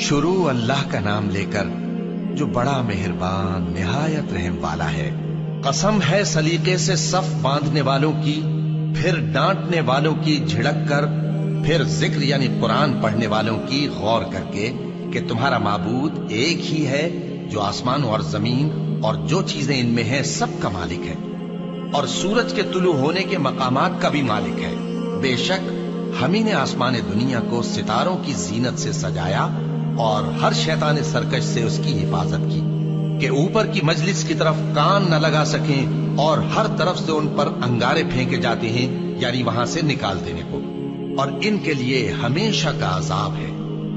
शुरू अल्लाह का नाम लेकर जो बड़ा मेहरबान निहायत रहम वाला है। कसम है सलीके से सफ बांधने वालों की, फिर डांटने वालों की झिड़क कर, फिर जिक्र यानी कुरान पढ़ने वालों की गौर करके कि तुम्हारा माबूद एक ही है जो आसमान और जमीन और जो चीजें इनमें हैं सब का मालिक है, और सूरज के तुलू होने के मकामात का भी मालिक है। बेशक हम ही ने आसमान दुनिया को सितारों की जीनत से सजाया और हर शैतान सरकश से उसकी हिफाजत की कि ऊपर की मजलिस की तरफ कान न लगा सकें, और हर तरफ से उन पर अंगारे फेंके जाते हैं यानी वहां से निकाल देने को, और इनके लिए हमेशा का अजाब है।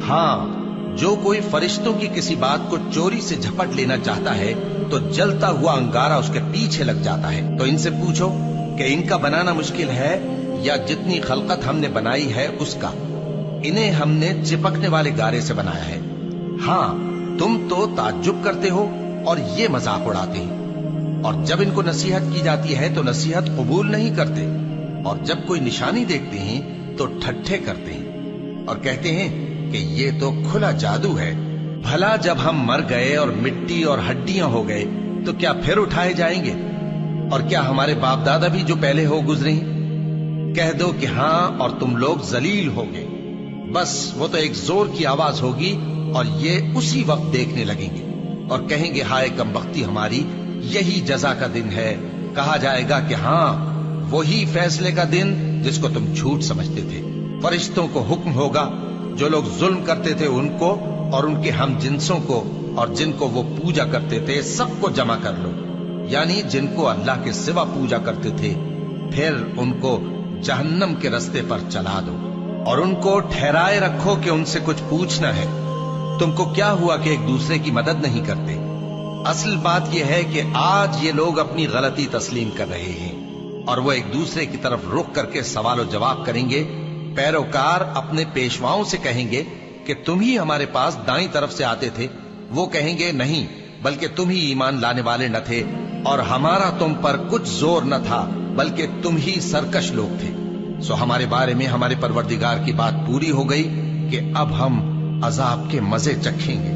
हाँ, जो कोई फरिश्तों की किसी बात को चोरी से झपट लेना चाहता है तो जलता हुआ अंगारा उसके पीछे लग जाता है। तो इनसे पूछो कि इनका बनाना मुश्किल है या जितनी खलकत हमने बनाई है उसका। इन्हें हमने चिपकने वाले गारे से बनाया है। हाँ, तुम तो ताज्जुब करते हो और ये मजाक उड़ाते हैं, और जब इनको नसीहत की जाती है तो नसीहत कबूल नहीं करते, और जब कोई निशानी देखते हैं तो ठट्ठे करते हैं और कहते हैं कि ये तो खुला जादू है। भला जब हम मर गए और मिट्टी और हड्डियां हो गए तो क्या फिर उठाए जाएंगे? और क्या हमारे बाप दादा भी जो पहले हो गुजरे हैं? कह दो कि हाँ और तुम लोग जलील होगे। बस वो तो एक जोर की आवाज होगी और ये उसी वक्त देखने लगेंगे और कहेंगे हाय कमबख्ती हमारी, यही जजा का दिन है। कहा जाएगा कि हाँ, वही फैसले का दिन जिसको तुम झूठ समझते थे। फरिश्तों को हुक्म होगा जो लोग जुल्म करते थे उनको और उनके हम जिन्सों को और जिनको वो पूजा करते थे सबको जमा कर लो, यानी जिनको अल्लाह के सिवा पूजा करते थे, फिर उनको जहन्नम के रास्ते पर चला दो और उनको ठहराए रखो कि उनसे कुछ पूछना है। तुमको क्या हुआ कि एक दूसरे की मदद नहीं करते? असल बात यह है कि आज ये लोग अपनी गलती तस्लीम कर रहे हैं और वो एक दूसरे की तरफ रुख करके सवाल और जवाब करेंगे। पैरोकार अपने पेशवाओं से कहेंगे कि तुम ही हमारे पास दाईं तरफ से आते थे। वो कहेंगे नहीं, बल्कि तुम ही ईमान लाने वाले न थे और हमारा तुम पर कुछ जोर न था, बल्कि तुम ही सरकश लोग थे। सो हमारे बारे में हमारे परवरदिगार की बात पूरी हो गई कि अब हम अजाब के मजे चखेंगे।